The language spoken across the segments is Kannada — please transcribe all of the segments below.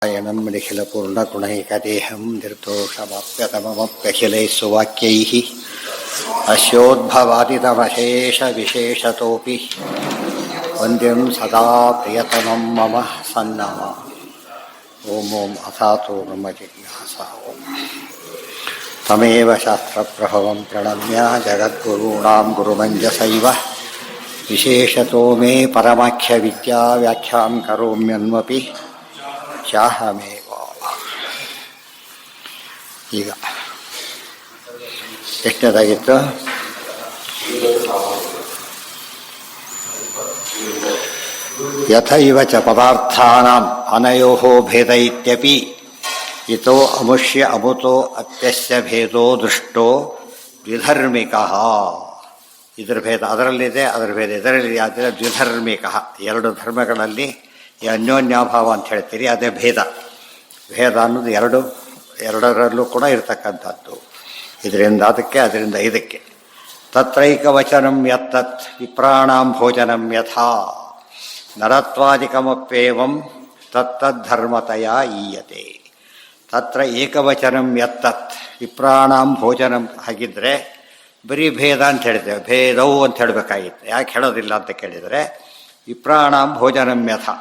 यनं निखिलपूर्णगुणैकदेहं निर्दोषमाप्यतममप्यखिलैः सुवाक्यैः अस्योद्भवादितमशेषविशेषतोऽपि वन्द्यं सदा प्रियतमं मम सन्नम ॐ अथातो ब्रह्म जिज्ञासा तमेव शास्त्रप्रभवं प्रणम्य जगद्गुरूणां गुरुमञ्जसैव विशेषतो मे परमाख्यविद्या व्याख्यां करोम्यन्वपि ಚಾಹಮೇವ. ಈಗ ಎಷ್ಟನೇದಾಗಿತ್ತು? ಯಥೈವ ಚ ಪದಾರ್ಥಾನಾಂ ಅನಯೋಃ ಭೇದ ಇತ್ಯಪಿ ಇತೋ ಅಮುಷ್ಯ ಅಮುತೋ ಅಪ್ಯಸ್ಯ ಭೇದೋ ದೃಷ್ಟೋ ದ್ವಿಧರ್ಮಿಕಃ. ಇದರ ಭೇದ ಅದರಲ್ಲಿದೆ, ಅದರ ಭೇದ ಇದರಲ್ಲಿ, ಆದರೆ ದ್ವಿಧರ್ಮಿಕಃ, ಎರಡು ಧರ್ಮಗಳಲ್ಲಿ ಈ ಅನ್ಯೋನ್ಯಾಭಾವ ಅಂತ ಹೇಳ್ತೀರಿ, ಅದೇ ಭೇದ. ಭೇದ ಅನ್ನೋದು ಎರಡರಲ್ಲೂ ಕೂಡ ಇರತಕ್ಕಂಥದ್ದು. ಇದರಿಂದ ಅದಕ್ಕೆ, ಅದರಿಂದ ಇದಕ್ಕೆ. ತತ್ರೈಕವಚನಂ ಯತ್ತತ್ ವಿಪ್ರಾಣಾಂ ಭೋಜನಂ ಯಥಾ ನರತ್ವಾದಿಕಮಪ್ಯೇವಂ ತತ್ತದ್ಧರ್ಮತಯ ಈಯತೆ. ತತ್ರ ಏಕವಚನಂ ಯತ್ತತ್ ವಿಪ್ರಾಣಾಂ ಭೋಜನಂ. ಹಾಗಿದ್ರೆ ಬರೀ ಭೇದ ಅಂತ ಹೇಳಿದ್ದೇವೆ, ಭೇದವು ಅಂತ ಹೇಳಬೇಕಾಗಿತ್ತು. ಯಾಕೆ ಹೇಳೋದಿಲ್ಲ ಅಂತ ಕೇಳಿದರೆ, ವಿಪ್ರಾಣಾಂ ಭೋಜನಂ ಯಥಾ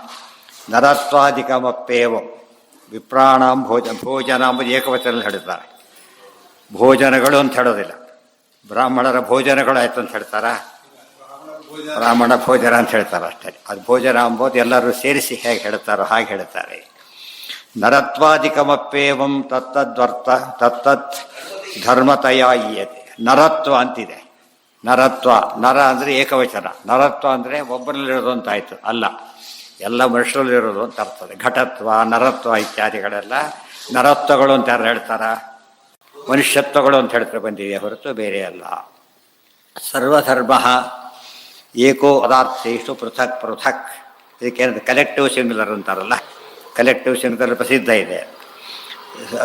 ನರತ್ವಾದಿಕಮಪ್ಯೇವಂ. ವಿಪ್ರಾಣಾಂ ಭೋಜನ ಎಂಬುದು ಏಕವಚನದಲ್ಲಿ ಹೇಳಿದ್ದಾರೆ. ಭೋಜನಗಳು ಅಂತ ಹೇಳೋದಿಲ್ಲ. ಬ್ರಾಹ್ಮಣರ ಭೋಜನಗಳು ಆಯ್ತು ಅಂತ ಹೇಳ್ತಾರಾ? ಬ್ರಾಹ್ಮಣ ಭೋಜನ ಅಂತ ಹೇಳ್ತಾರೆ ಅಷ್ಟೇ. ಅದು ಭೋಜನ ಎಂಬುದು ಎಲ್ಲರೂ ಸೇರಿಸಿ ಹೇಗೆ ಹೇಳ್ತಾರೋ ಹಾಗೆ ಹೇಳ್ತಾರೆ. ನರತ್ವಾದಿಕಮಪ್ಯೇವಂ ತತ್ತದ್ ಧರ್ಮತಯ ಈಯತೆ. ನರತ್ವ ಅಂತಿದೆ. ನರತ್ವ, ನರ ಅಂದರೆ ಏಕವಚನ. ನರತ್ವ ಅಂದರೆ ಒಬ್ಬರಲ್ಲಿರೋದು ಅಂತ ಆಯಿತು, ಅಲ್ಲ, ಎಲ್ಲ ಮನುಷ್ಯರಲ್ಲಿರೋದು ಅಂತ ಅರ್ಥದೆ. ಘಟತ್ವ, ನರತ್ವ ಇತ್ಯಾದಿಗಳೆಲ್ಲ ನರತ್ವಗಳು ಅಂತ ಯಾರು ಹೇಳ್ತಾರ? ಮನುಷ್ಯತ್ವಗಳು ಅಂತ ಹೇಳ್ತಾರೆ ಬಂದಿದೆ ಹೊರತು ಬೇರೆ ಅಲ್ಲ. ಸರ್ವಧರ್ಮ ಏಕೋ ಪದಾರ್ಥೇಶು ಪೃಥಕ್ ಪೃಥಕ್. ಇದಕ್ಕೇನಂತ ಕಲೆಕ್ಟಿವ್ ಸಿಂಗ್ಯುಲರ್ ಅಂತಾರಲ್ಲ, ಕಲೆಕ್ಟಿವ್ ಸಿಂಗ್ಯುಲರ್ ಪ್ರಸಿದ್ಧ ಇದೆ.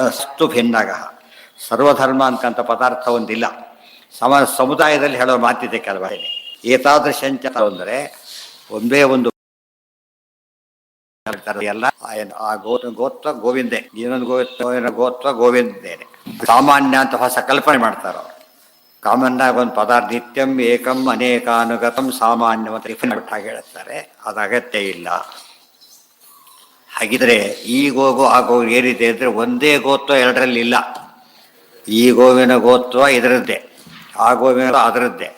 ಅಸ್ತು ಭಿನ್ನಗ. ಸರ್ವಧರ್ಮ ಅಂತಕ್ಕಂಥ ಪದಾರ್ಥ ಒಂದಿಲ್ಲ. ಸಮುದಾಯದಲ್ಲಿ ಹೇಳೋ ಮಾತಿದೆ ಕೆಲವರಿಗೆ. ಏತಾದೃಶಂಚ ಅಂದರೆ ಒಂದೇ ಒಂದು ಎಲ್ಲ ಆ ಗೋತ್ವ ಗೋವಿಂದೇ, ಇನ್ನೊಂದು ಗೋತ್ವ ಗೋವಿಂದೇನೆ. ಸಾಮಾನ್ಯ ಅಂತ ಹೊಸ ಕಲ್ಪನೆ ಮಾಡ್ತಾರೆ ಅವರು. ಕಾಮನ್ ಆಗಿ ಒಂದು ಪದಾರ್ಥ ನಿತ್ಯಂ ಏಕಂ ಅನೇಕಾನುಗತಂ ಸಾಮಾನ್ಯ ಅಂತ ಹಾಗೆ ಹೇಳ್ತಾರೆ. ಅದು ಅಗತ್ಯ ಇಲ್ಲ. ಹಾಗಿದ್ರೆ ಈ ಗೋಗು ಆ ಗೋವು ಏನಿದೆ ಅಂದರೆ ಒಂದೇ ಗೋತ್ವ ಎರಡರಲ್ಲಿ ಇಲ್ಲ. ಈ ಗೋವಿನ ಗೋತ್ವ ಇದರದ್ದೇ, ಆ ಗೋವಿನ ಅದರದ್ದೇ.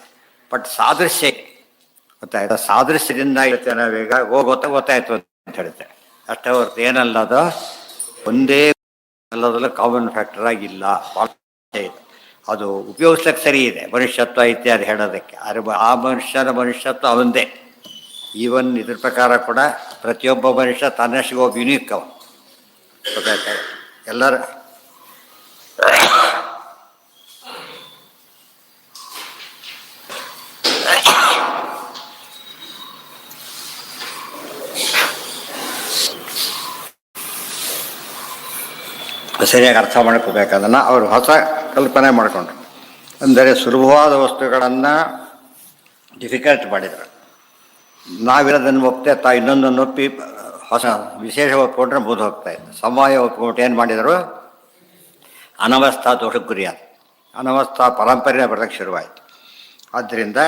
ಬಟ್ ಸಾದೃಶ್ಯ ಗೊತ್ತಾಯ್ತು. ಸಾದೃಶ್ಯದಿಂದ ಹೇಳ್ತೇವೆ ನಾವೀಗ ಗೊತ್ತಾಯ್ತು ಅಂತ ಹೇಳುತ್ತೆ ಅಷ್ಟೇ ಹೊರತು ಏನಲ್ಲ, ಅದು ಒಂದೇ ಅಲ್ಲದಲ್ಲ, ಕಾಮನ್ ಫ್ಯಾಕ್ಟರ್ ಆಗಿಲ್ಲ. ಅದು ಉಪಯೋಗಿಸ್ಲಿಕ್ಕೆ ಸರಿ ಇದೆ, ಮನುಷ್ಯತ್ವ ಇತ್ಯಾದಿ ಹೇಳೋದಕ್ಕೆ. ಆ ಮನುಷ್ಯತ್ವ ಅವಂದೇ. ಈವನ್ ಇದ್ರ ಪ್ರಕಾರ ಕೂಡ ಪ್ರತಿಯೊಬ್ಬ ಮನುಷ್ಯ ತನ್ನಷ್ಟಿಗೆ ಒಬ್ಬ ಯುನೀಕ್ ಅವ. ಗೊತ್ತಾಯ್ತ? ಎಲ್ಲರ ಸರಿಯಾಗಿ ಅರ್ಥ ಮಾಡ್ಕೋಬೇಕದನ್ನು ಅವರು ಹೊಸ ಕಲ್ಪನೆ ಮಾಡಿಕೊಂಡ್ರು. ಅಂದರೆ ಸುಲಭವಾದ ವಸ್ತುಗಳನ್ನು ಡಿಫಿಕಲ್ಟ್ ಮಾಡಿದರು. ನಾವಿರೋದನ್ನು ಒಪ್ತೆ ಇನ್ನೊಂದನ್ನು ಒಪ್ಪಿ ಹೊಸ ವಿಶೇಷ ಒಪ್ಪಿಕೊಂಡ್ರೆ ಮುಗಿದು ಹೋಗ್ತಾ ಇತ್ತು. ಸಮಯ ಒಪ್ಪಿಕೊಂಡು ಏನು ಮಾಡಿದರು? ಅನವಸ್ಥಾ ದೋಷಕ್ಕೆ ಗುರಿಯಾದ. ಅನವಸ್ಥಾ ಪರಂಪರೆ ಬರೋಕ್ಕೆ ಶುರುವಾಯಿತು. ಆದ್ದರಿಂದ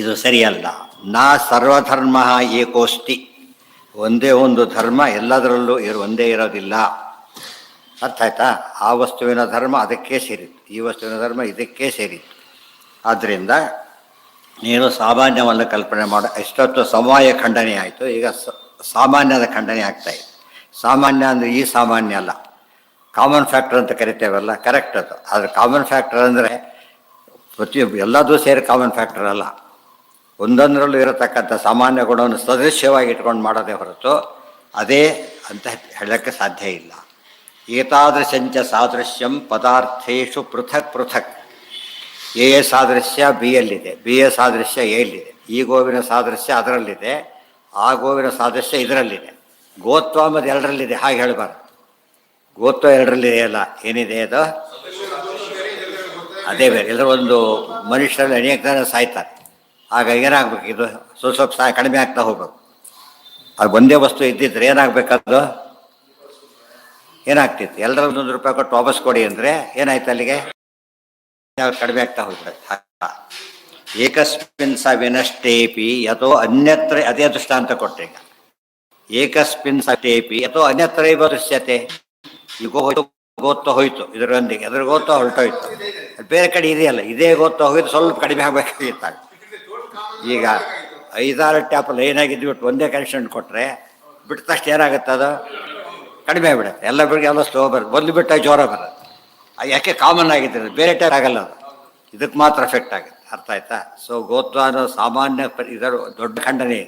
ಇದು ಸರಿಯಲ್ಲ. ನಾ ಸರ್ವಧರ್ಮ ಏಕೋಸ್ತಿ. ಒಂದೇ ಒಂದು ಧರ್ಮ ಎಲ್ಲದರಲ್ಲೂ ಒಂದೇ ಇರೋದಿಲ್ಲ. ಅರ್ಥ ಆಯ್ತಾ? ಆ ವಸ್ತುವಿನ ಧರ್ಮ ಅದಕ್ಕೆ ಸೇರಿತ್ತು, ಈ ವಸ್ತುವಿನ ಧರ್ಮ ಇದಕ್ಕೆ ಸೇರಿತ್ತು. ಆದ್ದರಿಂದ ನೀನು ಸಾಮಾನ್ಯವನ್ನು ಕಲ್ಪನೆ ಮಾಡ. ಇಷ್ಟೊತ್ತು ಸಮವಾಯ ಖಂಡನೆ ಆಯಿತು, ಈಗ ಸಾಮಾನ್ಯದ ಖಂಡನೆ ಆಗ್ತಾಯಿದೆ. ಸಾಮಾನ್ಯ ಅಂದರೆ ಈ ಸಾಮಾನ್ಯ ಅಲ್ಲ, ಕಾಮನ್ ಫ್ಯಾಕ್ಟರ್ ಅಂತ ಕರಿತೇವಲ್ಲ, ಕರೆಕ್ಟ್ ಅದು. ಆದರೆ ಕಾಮನ್ ಫ್ಯಾಕ್ಟರ್ ಅಂದರೆ ಎಲ್ಲದೂ ಸೇರಿ ಕಾಮನ್ ಫ್ಯಾಕ್ಟರ್ ಅಲ್ಲ. ಒಂದೊಂದರಲ್ಲೂ ಇರತಕ್ಕಂಥ ಸಾಮಾನ್ಯ ಗುಣವನ್ನು ಸದೃಶ್ಯವಾಗಿ ಇಟ್ಕೊಂಡು ಮಾಡೋದೇ ಹೊರತು ಅದೇ ಅಂತ ಹೇಳೋಕ್ಕೆ ಸಾಧ್ಯ ಇಲ್ಲ. ಏತಾದೃಶಂಚ ಸಾದೃಶ್ಯಂ ಪದಾರ್ಥೇಶು ಪೃಥಕ್ ಪೃಥಕ್. ಎ ಸಾದೃಶ್ಯ ಬಿ ಯಲ್ಲಿದೆ, ಬಿ ಎ ಸಾದೃಶ್ಯ ಎ ಯಲ್ಲಿದೆ. ಈ ಗೋವಿನ ಸಾದೃಶ್ಯ ಅದರಲ್ಲಿದೆ, ಆ ಗೋವಿನ ಸಾದೃಶ್ಯ ಇದರಲ್ಲಿದೆ. ಗೋತ್ವ ಮತ್ತು ಎರಡರಲ್ಲಿದೆ, ಹಾಗೆ ಹೇಳಬಾರ್ದು. ಗೋತ್ವ ಎರಡರಲ್ಲಿದೆ ಅಲ್ಲ, ಏನಿದೆ ಅದು ಅದೇ ಬೇರೆ. ಎಲ್ಲರೂ ಒಂದು ಮನುಷ್ಯರಲ್ಲಿ ಅನೇಕ ಜನ ಸಾಯ್ತಾರೆ. ಆಗ ಏನಾಗಬೇಕು? ಇದು ಸ್ವಲ್ಪ ಕಡಿಮೆ ಆಗ್ತಾ ಹೋಗ್ಬೇಕು. ಅದು ಒಂದೇ ವಸ್ತು ಇದ್ದಿದ್ರೆ ಏನಾಗಬೇಕದು? ಏನಾಗ್ತಿತ್ತು? ಎಲ್ಲರೂ 1 ರೂಪಾಯಿ ಕೊಟ್ಟು ವಾಪಸ್ ಕೊಡಿ ಅಂದರೆ ಏನಾಯ್ತು ಅಲ್ಲಿಗೆ? ಕಡಿಮೆ ಆಗ್ತಾ ಹೋಗ್ಬಿಡುತ್ತೆ. ಏಕಸ್ಮಿನ್ ಸ ವಿನಷ್ಟೇಪಿ ಯಥೋ ಅನ್ಯತ್ರ, ಅದೇ ದೃಷ್ಟಾಂತ ಕೊಟ್ಟೆ ಈಗ. ಏಕಸ್ಮಿನ್ ಸಟೇಪಿ ಅಥವಾ ಅನ್ಯತ್ರೈವ ದೃಶ್ಯತೆ. ಈಗ ಹೋಯ್ತು, ಗೋತ್ತ ಹೋಯ್ತು, ಇದರೊಂದಿಗೆ ಅದ್ರ ಗೋತ್ತ ಹೊರಟೋಯ್ತು, ಬೇರೆ ಕಡೆ ಇದೆಯಲ್ಲ, ಇದೇ ಗೋತ್ತ ಹೋಗಿದ್ದು ಸ್ವಲ್ಪ ಕಡಿಮೆ ಆಗಬೇಕಾಗಿತ್ತಾಗ. ಈಗ 5-6 ಟ್ಯಾಪ್ ಲೈನಾಗಿದ್ದುಬಿಟ್ಟು ಒಂದೇ ಕನೆಕ್ಷನ್ ಕೊಟ್ಟರೆ ಬಿಟ್ಟ ತಕ್ಷಣ ಏನಾಗುತ್ತೆ? ಅದು ಕಡಿಮೆ ಆಗಿಬಿಡುತ್ತೆ. ಎಲ್ಲ ಬೆಳಿಗ್ಗೆ ಎಲ್ಲ ಸ್ಲೋ ಬರುತ್ತೆ, ಬಂದು ಬಿಟ್ಟಾಗ ಜೋರ ಬರುತ್ತೆ. ಯಾಕೆ ಕಾಮನ್ ಆಗಿದ್ದರೆ ಬೇರೆ ಟೈಪ್ ಆಗಲ್ಲ, ಅದು ಇದಕ್ಕೆ ಮಾತ್ರ ಎಫೆಕ್ಟ್ ಆಗುತ್ತೆ. ಅರ್ಥ ಆಯ್ತಾ? ಸೊ ಗೋತ್ವ ಅನ್ನೋ ಸಾಮಾನ್ಯ ಇದರ ದೊಡ್ಡ ಖಂಡನೆ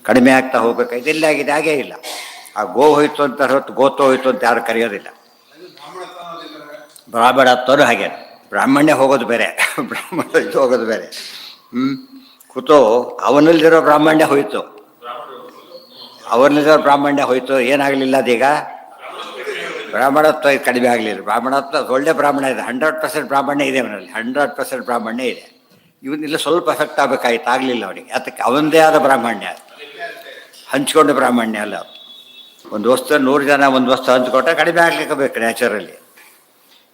ಕಡಿಮೆ ಆಗ್ತಾ ಹೋಗ್ಬೇಕಾಯ್ತು. ಎಲ್ಲಿ ಆಗಿದೆ? ಹಾಗೇ ಇಲ್ಲ. ಆ ಗೋ ಹೋಯ್ತು ಅಂತ ಹೊರತು ಗೋತ್ವ ಹೋಯ್ತು ಅಂತ ಯಾರು ಕರೆಯೋದಿಲ್ಲ. ಬ್ರಾಹ್ಮಣತ್ವನು ಹಾಗೆ, ಬ್ರಾಹ್ಮಣ್ಯ ಹೋಗೋದು ಬೇರೆ, ಬ್ರಾಹ್ಮಣ ಇದು ಹೋಗೋದು ಬೇರೆ. ಕುತೋ ಅವನಲ್ಲಿರೋ ಬ್ರಾಹ್ಮಣ್ಯ ಹೋಯ್ತು, ಅವನಲ್ಲಿರೋ ಬ್ರಾಹ್ಮಣ್ಯ ಹೋಯ್ತು, ಏನಾಗಲಿಲ್ಲ ಅದೀಗ? ಬ್ರಾಹ್ಮಣತ್ವ ಕಡಿಮೆ ಆಗಲಿಲ್ಲ. ಬ್ರಾಹ್ಮಣತ್ವ ಒಳ್ಳೆ ಬ್ರಾಹ್ಮಣ ಇದೆ, 100% ಬ್ರಾಹ್ಮಣ್ಯ ಇದೆ ಅವನಲ್ಲಿ, 100% ಬ್ರಾಹ್ಮಣ್ಯ ಇದೆ. ಇವನ್ನೆಲ್ಲ ಸ್ವಲ್ಪ ಎಫೆಕ್ಟ್ ಆಗಬೇಕಾಯ್ತು, ಆಗಲಿಲ್ಲ ಅವನಿಗೆ. ಅದಕ್ಕೆ ಅವನದೇ ಆದ ಬ್ರಾಹ್ಮಣ್ಯ, ಹಂಚ್ಕೊಂಡು ಬ್ರಾಹ್ಮಣ್ಯ ಅಲ್ಲ. ಒಂದು ವಸ್ತು 100 ಜನ ಒಂದು ವಸ್ತು ಹಂಚ್ಕೊಟ್ರೆ ಕಡಿಮೆ ಆಗ್ಲಿಕ್ಕೆ ಬೇಕು ನ್ಯಾಚುರಲಿ.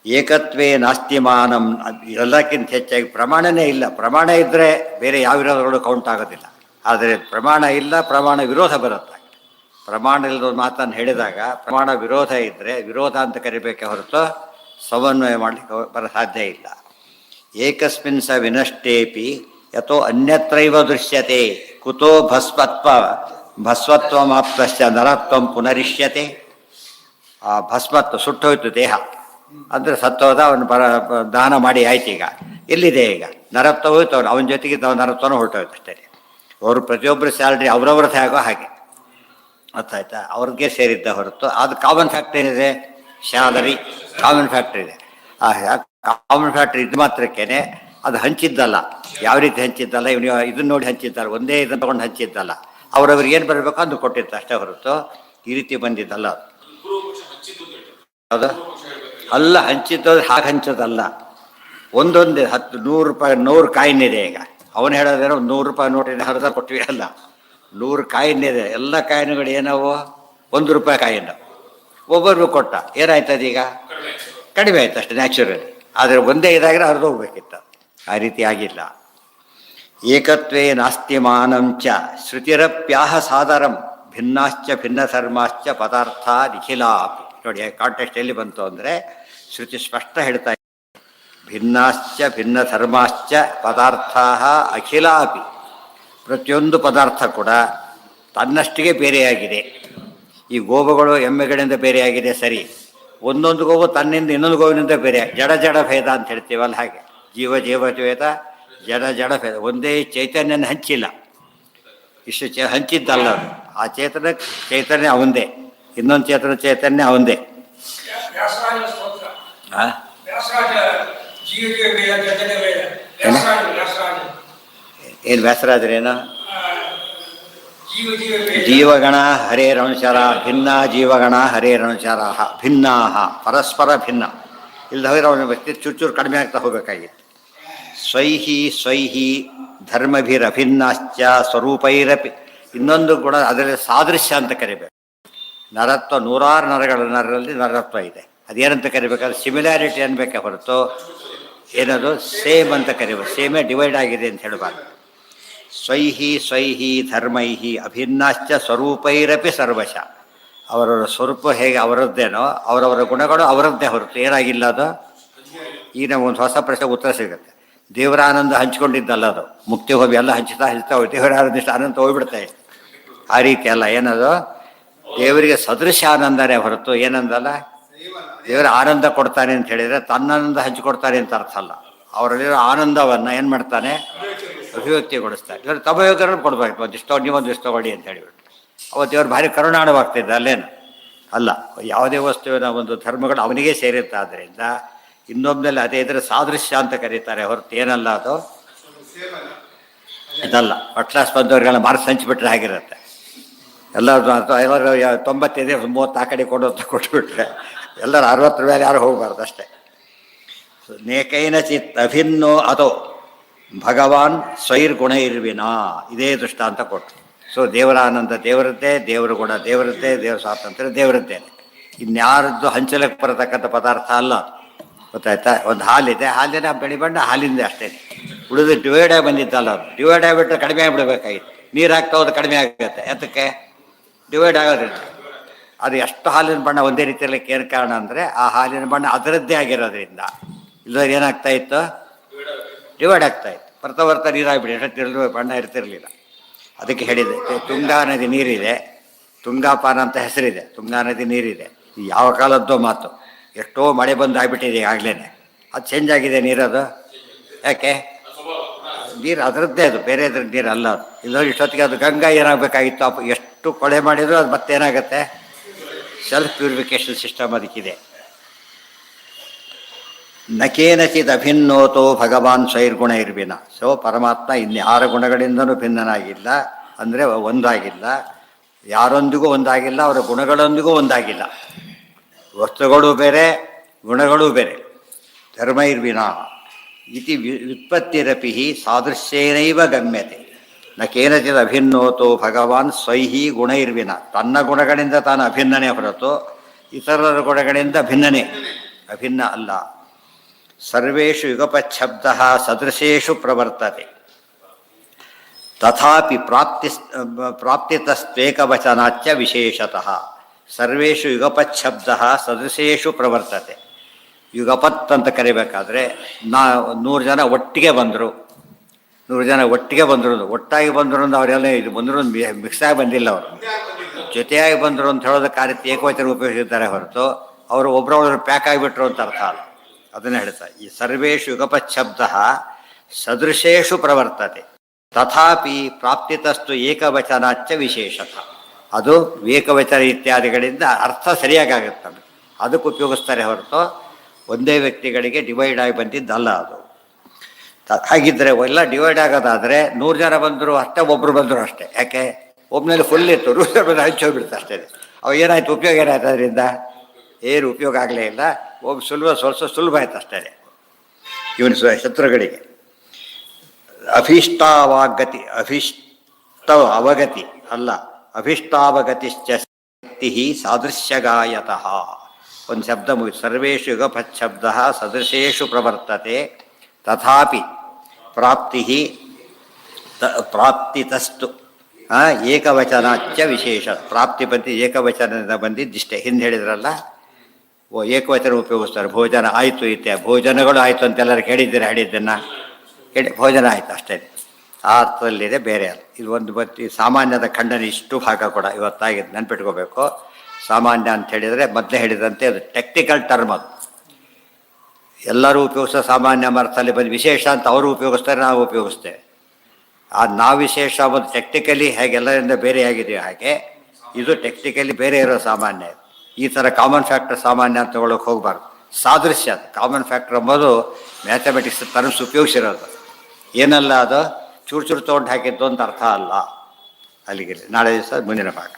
ಏಕತ್ವೇ ನಾಸ್ತಿಮಾನಂ, ಎಲ್ಲಕ್ಕಿಂತ ಹೆಚ್ಚಾಗಿ ಪ್ರಮಾಣನೇ ಇಲ್ಲ. ಪ್ರಮಾಣ ಇದ್ದರೆ ಬೇರೆ ಯಾವ ವಿರೋಧಗಳು ಕೌಂಟ್ ಆಗೋದಿಲ್ಲ. ಆದರೆ ಪ್ರಮಾಣ ಇಲ್ಲ, ಪ್ರಮಾಣ ವಿರೋಧ ಬರುತ್ತೆ. ಪ್ರಮಾಣ ಇಲ್ಲದ ಮಾತನ್ನು ಹೇಳಿದಾಗ ಪ್ರಮಾಣ ವಿರೋಧ ಇದ್ದರೆ ವಿರೋಧ ಅಂತ ಕರಿಬೇಕೆ ಹೊರತು ಸಮನ್ವಯ ಮಾಡಲಿಕ್ಕೆ ಸಾಧ್ಯ ಇಲ್ಲ. ಏಕಸ್ಮಿನ್ ಸ ವಿನಷ್ಟೇಪಿ ಯಥೋ ಅನ್ಯತ್ರೈವ ದೃಶ್ಯತೆ ಕುತೋ ಭಸ್ವತ್ವಮಾಪ್ತಶ್ಚ ನರತ್ವಂ ಪುನರಿಷ್ಯತೆ. ಆ ಭಸ್ಮತ್ವ ಸುಟ್ಟೋಯ್ತು ದೇಹ ಅಂದರೆ ಸತ್ತೋದ, ಅವನು ದಾನ ಮಾಡಿ ಆಯ್ತು. ಈಗ ಎಲ್ಲಿದೆ? ಈಗ ನರತ್ವ ಹೋಯ್ತು, ಅವನ ಜೊತೆಗೆ ನರತ್ವನೂ ಹೊರಟೋಯ್ತು ಅಷ್ಟೇ. ಅವರು ಪ್ರತಿಯೊಬ್ಬರು ಸ್ಯಾಲ್ರಿ ಅವರವ್ರದ್ದೇ ಆಗೋ ಹಾಗೆ. ಅರ್ಥ ಆಯ್ತಾ? ಅವ್ರಿಗೆ ಸೇರಿದ್ದ ಹೊರತು ಅದು ಕಾಮನ್ ಫ್ಯಾಕ್ಟ್ರಿ ಏನಿದೆ, ಸ್ಯಾಲರಿ ಕಾಮನ್ ಫ್ಯಾಕ್ಟ್ರಿ ಇದೆ. ಆ ಕಾಮನ್ ಫ್ಯಾಕ್ಟ್ರಿ ಇದು ಮಾತ್ರಕ್ಕೇನೆ ಅದು ಹಂಚಿದ್ದಲ್ಲ. ಯಾವ ರೀತಿ ಹಂಚಿದ್ದಲ್ಲ, ಇವನು ಇದನ್ನ ನೋಡಿ ಹಂಚಿದ್ದಲ್ಲ, ಒಂದೇ ಇದನ್ನು ತಗೊಂಡು ಹಂಚಿದ್ದಲ್ಲ. ಅವ್ರವ್ರಿಗೆ ಏನು ಬರಬೇಕು ಅದು ಕೊಟ್ಟಿತ್ತು ಅಷ್ಟೇ ಹೊರತು ಈ ರೀತಿ ಬಂದಿದ್ದಲ್ಲ. ಹೌದು ಅಲ್ಲ, ಹಂಚಿದ್ದು ಹಾಗೆ ಹಂಚೋದಲ್ಲ. ಒಂದೊಂದೇ 10 100 ರೂಪಾಯಿ 100 ಕಾಯಿನ್ ಇದೆ. ಈಗ ಅವನು ಹೇಳೋದೇನೋ 100 ರೂಪಾಯಿ ನೋಟಿನ ಹರಿದ ಕೊಟ್ಟಿವಿ ಅಲ್ಲ, 100 ಕಾಯಿನ್ ಇದೆ. ಎಲ್ಲ ಕಾಯಿನ್ಗಳು ಏನವು? 1 ರೂಪಾಯಿ ಕಾಯಿನ್ ಒಬ್ಬರು ಕೊಟ್ಟ, ಏನಾಯ್ತದ? ಈಗ ಕಡಿಮೆ ಆಯ್ತು ಅಷ್ಟೇ ನ್ಯಾಚುರಲಿ. ಆದರೆ ಒಂದೇ ಇದಾಗಿರೋ ಹರಿದು ಹೋಗ್ಬೇಕಿತ್ತು, ಆ ರೀತಿ ಆಗಿಲ್ಲ. ಏಕತ್ವೇ ನಾಸ್ತಿಮಾನಂಚ ಶ್ರುತಿರಪ್ಯಾಹ ಸಾದರಂ ಭಿನ್ನಾಶ್ಚ ಭಿನ್ನ ಧರ್ಮಾಶ್ಚ ಪದಾರ್ಥ ನಿಖಿಲಾಪಿ. ನೋಡಿ ಕಾಂಟೆಕ್ಸ್ಟ್ ಎಲ್ಲಿ ಬಂತು ಅಂದರೆ ಶ್ರುತಿ ಸ್ಪಷ್ಟ ಹೇಳ್ತಾ ಇದೆ, ಭಿನ್ನಾಶ್ಚ ಭಿನ್ನ ಧರ್ಮಾಶ್ಚ ಪದಾರ್ಥ ಅಖಿಲಾಪಿ. ಪ್ರತಿಯೊಂದು ಪದಾರ್ಥ ಕೂಡ ತನ್ನಷ್ಟಿಗೆ ಬೇರೆಯಾಗಿದೆ. ಈ ಗೋವುಗಳು ಎಮ್ಮೆಗಳಿಂದ ಬೇರೆಯಾಗಿದೆ ಸರಿ, ಒಂದೊಂದು ಗೋವು ತನ್ನಿಂದ ಇನ್ನೊಂದು ಗೋವಿನಿಂದ ಬೇರೆ. ಜಡ ಜಡ ಭೇದ ಅಂತ ಹೇಳ್ತೀವಲ್ಲ ಹಾಗೆ, ಜೀವ ಜೀವ ಭೇದ, ಜಡ ಜಡ ಭೇದ. ಒಂದೇ ಚೈತನ್ಯನ ಹಂಚಿಲ್ಲ, ಇಷ್ಟು ಹಂಚಿದ್ದಲ್ಲ. ಆ ಚೈತನ್ಯ ಅವಂದೇ, ಇನ್ನೊಂದು ಚೈತನ್ಯ ಅವಂದೇ. ಏನು ವ್ಯಾಸರಾಜರೇನು? ಜೀವಗಣ ಹರೇರಂಶರ ಭಿನ್ನ, ಜೀವಗಣ ಹರೇರಂಶರ ಭಿನ್ನಾ, ಪರಸ್ಪರ ಭಿನ್ನ. ಇಲ್ಲದ ಅವನ ವ್ಯಕ್ತಿ ಚೂರು ಕಡಿಮೆ ಆಗ್ತಾ ಹೋಗಬೇಕಾಗಿತ್ತು. ಸ್ವೈಹಿ ಧರ್ಮಭಿರಭಿನ್ನಾಶ್ಚ ಸ್ವರೂಪೈರಪಿ. ಇನ್ನೊಂದು ಕೂಡ ಅದರಲ್ಲಿ ಸಾದೃಶ್ಯ ಅಂತ ಕರಿಬೇಕು. ನರತ್ವ 100 ನರಗಳ ನರರಲ್ಲಿ ನರತ್ವ ಇದೆ. ಅದೇನಂತ ಕರಿಬೇಕಾದ್ರೆ ಸಿಮಿಲಾರಿಟಿ ಅನ್ಬೇಕೆ ಹೊರತು ಏನದು ಸೇಮ್ ಅಂತ ಕರಿಬೇಕು. ಸೇಮೇ ಡಿವೈಡ್ ಆಗಿದೆ ಅಂತ ಹೇಳಬಾರ್ದು. ಸ್ವೈಹಿ ಧರ್ಮೈಹಿ ಅಭಿನ್ನಾಶ್ಚ ಸ್ವರೂಪೈರಪಿ ಸರ್ವಶ. ಅವರವರ ಸ್ವರೂಪ ಹೇಗೆ ಅವರದ್ದೇನೋ ಅವರವರ ಗುಣಗಳು ಅವರದ್ದೇ ಹೊರತು ಏನಾಗಿಲ್ಲ ಅದು. ಈಗ ನಮಗೊಂದು ಹೊಸ ಪ್ರಶ್ನೆ ಉತ್ತರ ಸಿಗುತ್ತೆ. ದೇವರ ಆನಂದ ಹಂಚ್ಕೊಂಡಿದ್ದಲ್ಲ ಅದು, ಮುಕ್ತಿ ಹೋಗಿ ಎಲ್ಲ ಹಂಚ್ತಾ ಹೋಗಿ ದೇವರ ಆನಂದಿಷ್ಟು ಆನಂದ ಹೋಗ್ಬಿಡ್ತಾ ಇದೆ. ಆ ರೀತಿ ಅಲ್ಲ, ಏನದು ದೇವರಿಗೆ ಸದೃಶ ಆನಂದನೇ ಹೊರತು ಏನಂದಲ್ಲ. ದೇವರ ಆನಂದ ಕೊಡ್ತಾನೆ ಅಂತ ಹೇಳಿದರೆ ತನ್ನಾನಂದ ಹಂಚಿಕೊಡ್ತಾನೆ ಅಂತ ಅರ್ಥ ಅಲ್ಲ. ಅವರಲ್ಲಿರೋ ಆನಂದವನ್ನು ಏನು ಮಾಡ್ತಾನೆ, ಅಭಿವ್ಯಕ್ತಿಗೊಳಿಸ್ತಾರೆ. ಇವರು ತಮ್ಮ ಯೋಗಗಳನ್ನು ಕೊಡ್ಬೇಕು, ಒಂದಿಷ್ಟು ನೀವೊಂದಿಷ್ಟು ತಗೊಳ್ಳಿ ಅಂತ ಹೇಳಿಬಿಟ್ಟು. ಅವತ್ತು ದೇವರು ಭಾರಿ ಕರುಣಾಣವಾಗ್ತಿದ್ದ ಅಲ್ಲೇನು ಅಲ್ಲ. ಯಾವುದೇ ವಸ್ತುವಿನ ಒಂದು ಧರ್ಮಗಳು ಅವನಿಗೆ ಸೇರಿದ್ದಾದ್ದರಿಂದ ಇನ್ನೊಬ್ಬನಲ್ಲಿ ಅದೇ ಇದ್ರೆ ಸಾದೃಶ್ಯ ಅಂತ ಕರೀತಾರೆ ಹೊರತು ಏನಲ್ಲ ಅದು ಇದಲ್ಲ. ಫಸ್ಟ್ ಕ್ಲಾಸ್ ಬಂದವರಿಗೆಲ್ಲ ಮಾರ್ಕ್ಸ್ ಹಂಚಿಬಿಟ್ರೆ ಆಗಿರುತ್ತೆ. ಎಲ್ಲರೂ 95 30 ಆ ಕಡೆ ಕೊಟ್ಟುಬಿಟ್ರೆ ಎಲ್ಲರೂ 60 ಮೇಲೆ ಯಾರು ಹೋಗಬಾರ್ದು ಅಷ್ಟೇ. ನೇಕೈನ ಚಿತ್ ಅಭಿನ್ನೋ ಅದೋ ಭಗವಾನ್ ಸ್ವೈರ್ಗುಣ ಇರ್ವಿನ. ಇದೇ ದೃಷ್ಟಾಂತ ಕೊಟ್ಟರು. ಸೊ ದೇವರ ಆನಂದ ದೇವರದ್ದೇ, ದೇವರ ಗುಣ ದೇವರದ್ದೇ, ದೇವರ ಸ್ವಾತಂತ್ರ್ಯ ದೇವರದ್ದೇನೆ. ಇನ್ಯಾರದ್ದು ಹಂಚಲಕ್ಕೆ ಬರತಕ್ಕಂಥ ಪದಾರ್ಥ ಅಲ್ಲ ಅದು. ಗೊತ್ತಾಯ್ತಾ? ಒಂದು ಹಾಲಿದೆ, ಹಾಲಿನ ಬೆಳೆ ಬಣ್ಣ ಹಾಲಿಂದ ಅಷ್ಟೇ. ಉಳಿದು ಡಿವೈಡ್ ಆಗಿ ಬಂದಿದ್ದಲ್ಲ ಅದು. ಡಿವೈಡ್ ಆಗಿಬಿಟ್ರೆ ಕಡಿಮೆ ಆಗಿಬಿಡ್ಬೇಕಾಗಿತ್ತು. ನೀರು ಹಾಕ್ತಾ ಹೋದ್ರೆ ಕಡಿಮೆ ಆಗುತ್ತೆ. ಅದಕ್ಕೆ ಡಿವೈಡ್ ಆಗೋದ್ರಿಂದ ಅದು ಎಷ್ಟು ಹಾಲಿನ ಬಣ್ಣ ಒಂದೇ ರೀತಿಯಲ್ಲಿ ಏನು ಕಾರಣ ಅಂದರೆ ಆ ಹಾಲಿನ ಬಣ್ಣ ಅದರದ್ದೇ ಆಗಿರೋದ್ರಿಂದ. ಇಲ್ಲದ್ರೆ ಏನಾಗ್ತಾ ಇತ್ತು? ಡಿವೈಡ್ ಆಗ್ತಾ ಇತ್ತು. ಬರ್ತಾ ಬರ್ತಾ ನೀರಾಗ್ಬಿಡಿ ಎಷ್ಟೊತ್ತಿರಲು ಬಣ್ಣ ಇರ್ತಿರಲಿಲ್ಲ. ಅದಕ್ಕೆ ಹೇಳಿದೆ, ತುಂಗಾ ನದಿ ನೀರಿದೆ, ತುಂಗಾಪಾನ ಅಂತ ಹೆಸರಿದೆ, ತುಂಗಾ ನದಿ ನೀರಿದೆ. ಯಾವ ಕಾಲದ್ದೋ ಮಾತು. ಎಷ್ಟೋ ಮಳೆ ಬಂದು ಆಗಿಬಿಟ್ಟಿದೆ ಈಗಾಗಲೇ. ಅದು ಚೇಂಜ್ ಆಗಿದೆ ನೀರದು. ಯಾಕೆ? ನೀರು ಅದರದ್ದೇ, ಅದು ಬೇರೆ ಅದ್ರ ನೀರು ಅಲ್ಲ ಅದು. ಇಲ್ಲದ್ರೆ ಇಷ್ಟೊತ್ತಿಗೆ ಅದು ಗಂಗಾ ಏನಾಗಬೇಕಾಗಿತ್ತು? ಎಷ್ಟು ಕೊಳೆ ಮಾಡಿದರೂ ಅದು ಮತ್ತೇನಾಗುತ್ತೆ? ಸೆಲ್ಫ್ ಪ್ಯೂರಿಫಿಕೇಶನ್ ಸಿಸ್ಟಮ್ ಅದಕ್ಕಿದೆ. ನಕೇನಚಿತ್ ಅಭಿನ್ನೋತೋ ಭಗವಾನ್ ಸ್ವೈರ್ಗುಣ ಇರ್ವಿನ. ಸೊ ಪರಮಾತ್ಮ ಇನ್ಯಾರ ಗುಣಗಳಿಂದನೂ ಭಿನ್ನನಾಗಿಲ್ಲ, ಅಂದರೆ ಒಂದಾಗಿಲ್ಲ, ಯಾರೊಂದಿಗೂ ಒಂದಾಗಿಲ್ಲ, ಅವರ ಗುಣಗಳೊಂದಿಗೂ ಒಂದಾಗಿಲ್ಲ. ವಸ್ತುಗಳು ಬೇರೆ, ಗುಣಗಳೂ ಬೇರೆ. ಧರ್ಮ ಇರ್ವಿನ ಇತಿ ವ್ಯುತ್ಪತ್ತಿರಪಿ ಸಾದೃಶ್ಯೇನೈವ ಗಮ್ಯತೆ. ನ ಕೇನಚಿತ್ ಅಭಿನ್ನೋತೋ ಭಗವಾನ್ ಸ್ವೈಹಿ ಗುಣ ಇರ್ವಿನ. ತನ್ನ ಗುಣಗಳಿಂದ ತಾನು ಅಭಿನ್ನನೇ ಹೊರತು ಇತರರ ಗುಣಗಳಿಂದ ಭಿನ್ನನೇ, ಅಭಿನ್ನ ಅಲ್ಲ. ಸರ್ವೇಷು ಯುಗಪಚ್ಛಬ್ದ ಸದೃಶೇಷು ಪ್ರವರ್ತತೆ ತಥಾಪಿ ಪ್ರಾಪ್ತಿತಸ್ತ್ವೇಕವಚನಾಚ್ಚ ವಿಶೇಷತಃ. ಸರ್ವೇಷು ಯುಗಪಚ್ಛಬ್ದ ಸದೃಶೇಷು ಪ್ರವರ್ತತೆ. ಯುಗಪತ್ ಅಂತ ಕರಿಬೇಕಾದ್ರೆ 100 ಜನ ಒಟ್ಟಿಗೆ ಬಂದರು, 100 ಜನ ಒಟ್ಟಿಗೆ ಬಂದರು, ಒಟ್ಟಾಗಿ ಬಂದರು ಅಂದ್ರೆ ಅವರೆಲ್ಲ ಇದು ಬಂದರು ಮಿಕ್ಸಾಗಿ ಬಂದಿಲ್ಲ. ಅವರು ಜೊತೆಯಾಗಿ ಬಂದರು ಅಂತ ಹೇಳೋದಕ್ಕೆ ಆ ರೀತಿ ಏಕವಚನ ಉಪಯೋಗಿಸಿದ್ದಾರೆ ಹೊರತು ಅವರು ಒಬ್ಬರೊಬ್ಬರು ಪ್ಯಾಕ್ ಆಗಿಬಿಟ್ರು ಅಂತ ಅರ್ಥ ಅಲ್ಲ. ಅದನ್ನು ಹೇಳ್ತಾರೆ. ಈ ಸರ್ವೇಷು ಯುಗಪಚ್ಛಬ್ದ ಸದೃಶೇಷು ಪ್ರವರ್ತತೆ ತಥಾಪಿ ಪ್ರಾಪ್ತಿತಸ್ತು ಏಕವಚನಾಚ್ಚ ವಿಶೇಷತ. ಅದು ಏಕವಚನ ಇತ್ಯಾದಿಗಳಿಂದ ಅರ್ಥ ಸರಿಯಾಗುತ್ತೆ. ಅದಕ್ಕೆ ಉಪಯೋಗಿಸ್ತಾರೆ ಹೊರತು ಒಂದೇ ವ್ಯಕ್ತಿಗಳಿಗೆ ಡಿವೈಡ್ ಆಗಿ ಬಂದಿದ್ದಲ್ಲ ಅದು. ಹಾಗಿದ್ದರೆ ಎಲ್ಲ ಡಿವೈಡ್ ಆಗೋದಾದರೆ 100 ಜನ ಬಂದರು ಅಷ್ಟೇ, ಒಬ್ಬರು ಬಂದರು ಅಷ್ಟೇ. ಯಾಕೆ? ಒಬ್ಬನಲ್ಲಿ ಫುಲ್ ಇತ್ತು, ರೂಢ ಬಂದು ಹಂಚೋಗ್ಬಿಡ್ತು ಅಷ್ಟೇ. ಅವು ಏನಾಯ್ತು? ಉಪಯೋಗ ಏನಾಯ್ತು? ಅದರಿಂದ ಏನು ಉಪಯೋಗ ಆಗಲೇ ಇಲ್ಲ. ಒಬ್ಬ ಸ್ವಲ್ಪ ಸುಲಭ ಆಯ್ತು ಅಷ್ಟೇ ಇವನು ಶತ್ರುಗಳಿಗೆ. ಅಭೀಷ್ಟಾವಗತಿ, ಅಭೀಷ್ಟ ಅವಗತಿ ಅಲ್ಲ, ಅಭೀಷ್ಟಾವಗತಿಶ್ಚ ಶಕ್ತಿ ಸಾದೃಶ್ಯಗಾಯತಃ. ಒಂದು ಶಬ್ದ ಮುಗಿತು. ಸರ್ವೇಷು ಯುಗಪಚ್ಛಬ್ದ ಸದೃಶೇಷು ಪ್ರವರ್ತತೆ ತಥಾಪಿ ಪ್ರಾಪ್ತಿತಸ್ತು ಏಕವಚನಾಚ್ಚ ವಿಶೇಷ. ಪ್ರಾಪ್ತಿ ಬಂದು ಏಕವಚನದಿಂದ ಬಂದಿದ್ದಿಷ್ಟೇ. ಹಿಂದೆ ಹೇಳಿದ್ರಲ್ಲ, ಏಕವಚನ ಉಪಯೋಗಿಸ್ತಾರೆ. ಭೋಜನ ಆಯಿತು ಇತ್ತೆ, ಭೋಜನಗಳು ಆಯಿತು ಅಂತೆಲ್ಲರೂ ಕೇಳಿದ್ದೀರ ಹೇಳಿದ್ದನ್ನು ಹೇಳಿ. ಭೋಜನ ಆಯಿತು ಅಷ್ಟೇ, ಆ ಅರ್ಥದಲ್ಲಿದೆ, ಬೇರೆ ಅಲ್ಲ. ಇದು ಒಂದು ಬತ್ತಿ ಸಾಮಾನ್ಯದ ಖಂಡನೆ. ಇಷ್ಟು ಭಾಗ ಕೂಡ ಇವತ್ತಾಗಿ ನೆನ್ಪಿಟ್ಕೋಬೇಕು. ಸಾಮಾನ್ಯ ಅಂತ ಹೇಳಿದರೆ ಮೊದಲೇ ಹೇಳಿದಂತೆ ಅದು ಟೆಕ್ನಿಕಲ್ ಟರ್ಮ್. ಅದು ಎಲ್ಲರೂ ಉಪಯೋಗಿಸೋ ಸಾಮಾನ್ಯ ಅರ್ಥದಲ್ಲಿ ಬಂದು ವಿಶೇಷ ಅಂತ ಅವರು ಉಪಯೋಗಿಸ್ತಾರೆ, ನಾವು ಉಪಯೋಗಿಸ್ತೇವೆ. ಆ ನಾವು ವಿಶೇಷ ಒಂದು ಟೆಕ್ನಿಕಲಿ ಹೇಗೆ ಎಲ್ಲರಿಂದ ಬೇರೆ ಆಗಿದೆಯೋ ಹಾಗೆ ಇದು ಟೆಕ್ನಿಕಲಿ ಬೇರೆ ಇರೋ ಸಾಮಾನ್ಯ. ಈ ಥರ ಕಾಮನ್ ಫ್ಯಾಕ್ಟರ್ ಸಾಮಾನ್ಯ ಅಂತ ತಗೊಳ್ಳೋಕೆ ಹೋಗಬಾರ್ದು. ಸಾದೃಶ್ಯ, ಕಾಮನ್ ಫ್ಯಾಕ್ಟರ್ ಎಂಬುದು ಮ್ಯಾಥಮೆಟಿಕ್ಸ್ ಟರ್ಮ್ಸ್ ಉಪಯೋಗಿಸಿರೋದು. ಏನಲ್ಲ ಅದು ಚೂರು ಚೂರು ತೊಗೊಂಡು ಹಾಕಿದ್ದು ಅಂತ ಅರ್ಥ ಅಲ್ಲ. ಅಲ್ಲಿಗೆ ನಾಳೆ ದಿವಸ ಮುಂದಿನ ಪಾಠ.